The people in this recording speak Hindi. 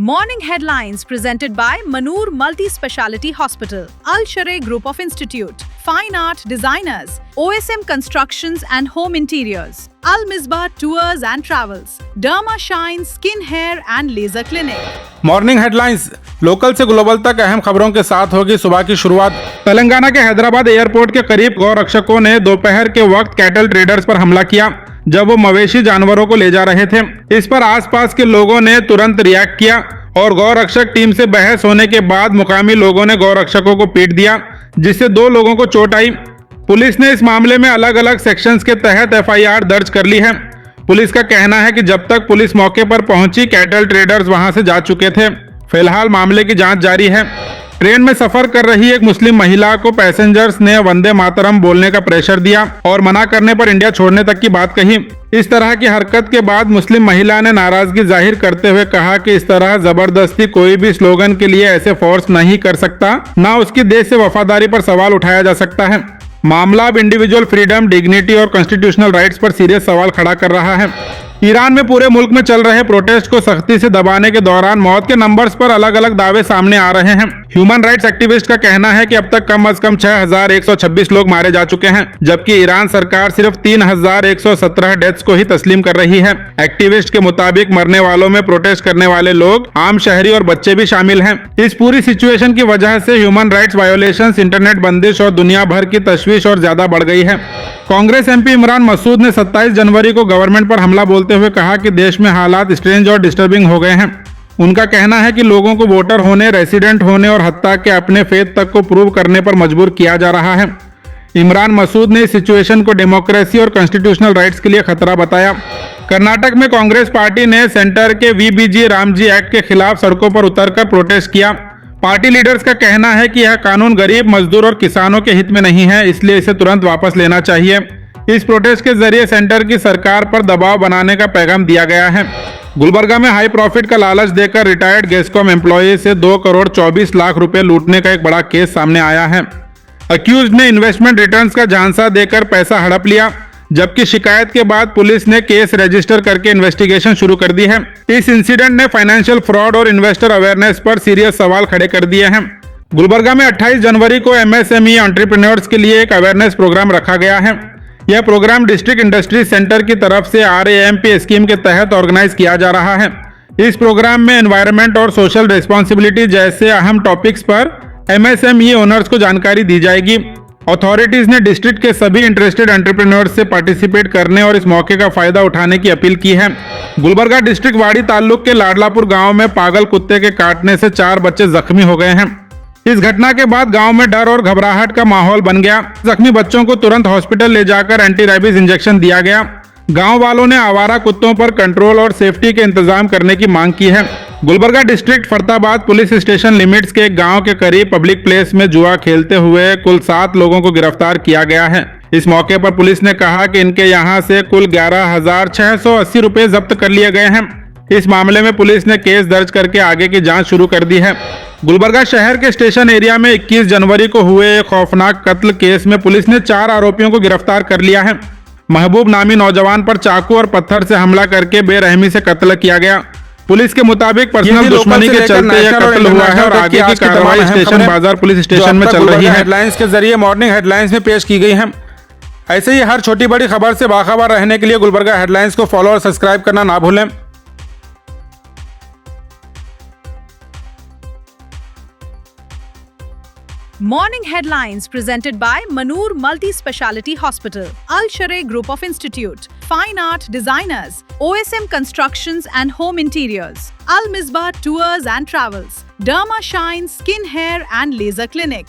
Morning headlines presented by Manur Multi-Speciality Hospital, Al-Sharai Group of Institute, Fine Art Designers, OSM Constructions and Home Interiors, Al-Misbah Tours and Travels, Derma Shine Skin Hair and Laser Clinic. Morning headlines local से ग्लोबल तक अहम खबरों के साथ होगी सुबह की शुरुआत। तेलंगाना के हैदराबाद एयरपोर्ट के करीब गौरक्षकों ने दोपहर के वक्त कैटल ट्रेडर्स पर हमला किया जब वो मवेशी जानवरों को ले जा रहे थे। इस पर आसपास के लोगों ने तुरंत रिएक्ट किया और गौरक्षक टीम से बहस होने के बाद मुकामी लोगों ने गौरक्षकों को पीट दिया, जिससे 2 लोगों को चोट आई। पुलिस ने इस मामले में अलग अलग सेक्शंस के तहत FIR दर्ज कर ली है। पुलिस का कहना है कि जब तक पुलिस मौके पर पहुंची, कैटल ट्रेडर्स वहां से जा चुके थे। फिलहाल मामले की जांच जारी है। ट्रेन में सफर कर रही एक मुस्लिम महिला को पैसेंजर्स ने वंदे मातरम बोलने का प्रेशर दिया और मना करने पर इंडिया छोड़ने तक की बात कही। इस तरह की हरकत के बाद मुस्लिम महिला ने नाराजगी जाहिर करते हुए कहा कि इस तरह जबरदस्ती कोई भी स्लोगन के लिए ऐसे फोर्स नहीं कर सकता, ना उसकी देश से वफादारी पर सवाल उठाया जा सकता है। मामला अब इंडिविजुअल फ्रीडम, डिग्निटी और कॉन्स्टिट्यूशनल राइट्स पर सीरियस सवाल खड़ा कर रहा है। ईरान में पूरे मुल्क में चल रहे प्रोटेस्ट को सख्ती से दबाने के दौरान मौत के नंबर्स पर अलग अलग दावे सामने आ रहे हैं। ह्यूमन राइट्स एक्टिविस्ट का कहना है कि अब तक कम से कम 6126 लोग मारे जा चुके हैं, जबकि ईरान सरकार सिर्फ 3117 डेथ्स को ही तस्लीम कर रही है। एक्टिविस्ट के मुताबिक मरने वालों में प्रोटेस्ट करने वाले लोग, आम शहरी और बच्चे भी शामिल हैं। इस पूरी सिचुएशन की वजह से ह्यूमन राइट्स वायोलेशंस, इंटरनेट बंदिश और दुनिया भर की तशवीश और ज्यादा बढ़ गई है। कांग्रेस MP इमरान मसूद ने 27 जनवरी को गवर्नमेंट पर हमला बोलते हुए कहा कि देश में हालात स्ट्रेंज और डिस्टर्बिंग हो गए हैं। उनका कहना है कि लोगों को वोटर होने, रेसिडेंट होने और हत्ता के अपने फेथ तक को प्रूव करने पर मजबूर किया जा रहा है। इमरान मसूद ने इस सिचुएशन को डेमोक्रेसी और कॉन्स्टिट्यूशनल राइट्स के लिए खतरा बताया। कर्नाटक में कांग्रेस पार्टी ने सेंटर के VBG रामजी एक्ट के खिलाफ सड़कों पर उतरकर प्रोटेस्ट किया। पार्टी लीडर्स का कहना है कि यह कानून गरीब, मजदूर और किसानों के हित में नहीं है, इसलिए इसे तुरंत वापस लेना चाहिए। इस प्रोटेस्ट के जरिए सेंटर की सरकार पर दबाव बनाने का पैगाम दिया गया है। गुलबर्गा में हाई प्रॉफिट का लालच देकर रिटायर्ड गेस्कॉम एम्प्लॉय से 2 करोड़ 24 लाख रुपए लूटने का एक बड़ा केस सामने आया है। अक्यूज्ड ने इन्वेस्टमेंट रिटर्न्स का झांसा देकर पैसा हड़प लिया, जबकि शिकायत के बाद पुलिस ने केस रजिस्टर करके इन्वेस्टिगेशन शुरू कर दी है। इस इंसिडेंट ने फाइनेंशियल फ्रॉड और इन्वेस्टर अवेयरनेस पर सीरियस सवाल खड़े कर दिए हैं। गुलबर्गा में 28 जनवरी को MSME एंटरप्रेन्योर्स के लिए एक अवेयरनेस प्रोग्राम रखा गया है। यह प्रोग्राम डिस्ट्रिक्ट इंडस्ट्री सेंटर की तरफ से RAMP स्कीम के तहत ऑर्गेनाइज किया जा रहा है। इस प्रोग्राम में एनवायरनमेंट और सोशल रिस्पॉन्सिबिलिटी जैसे अहम टॉपिक्स पर MSME ओनर्स को जानकारी दी जाएगी। अथॉरिटीज ने डिस्ट्रिक्ट के सभी इंटरेस्टेड एंटरप्रेन्योर्स से पार्टिसिपेट करने और इस मौके का फायदा उठाने की अपील की है। गुलबर्गा डिस्ट्रिक्ट वाड़ी ताल्लुक के लाडलापुर गांव में पागल कुत्ते के काटने से 4 बच्चे जख्मी हो गए हैं। इस घटना के बाद गांव में डर और घबराहट का माहौल बन गया। जख्मी बच्चों को तुरंत हॉस्पिटल ले जाकर एंटी रेबीज इंजेक्शन दिया गया। गांव वालों ने आवारा कुत्तों पर कंट्रोल और सेफ्टी के इंतजाम करने की मांग की है। Gulbarga district Farhatabad police station limits के एक गांव के करीब पब्लिक प्लेस में जुआ खेलते हुए कुल 7 लोगों को गिरफ्तार किया गया है। इस मौके पर पुलिस ने कहा कि इनके यहां से कुल 11,680 रुपए जब्त कर लिए गए हैं। इस मामले में पुलिस ने केस दर्ज करके आगे की जांच शुरू कर दी है। गुलबर्गा शहर के स्टेशन एरिया में 21 जनवरी को हुए एक खौफनाक कत्ल केस में पुलिस ने 4 आरोपियों को गिरफ्तार कर लिया है। महबूब नामी नौजवान पर चाकू और पत्थर से हमला करके बेरहमी से कत्ल किया गया। पुलिस के मुताबिक पर्सनल दुश्मनी के चलते यह कत्ल हुआ है और आगे की कार्रवाई स्टेशन बाजार पुलिस स्टेशन में चल रही है। हेडलाइंस के जरिए मॉर्निंग हेडलाइंस में पेश की गई है। ऐसे ही हर छोटी बड़ी खबर से बाखबर रहने के लिए गुलबर्गा हेडलाइंस को फॉलो और सब्सक्राइब करना ना भूलें। Morning headlines presented by Manur Multi-Speciality Hospital, Al-Sharai Group of Institute, Fine Art Designers, OSM Constructions and Home Interiors, Al-Misbah Tours and Travels, Derma Shine Skin Hair and Laser Clinic.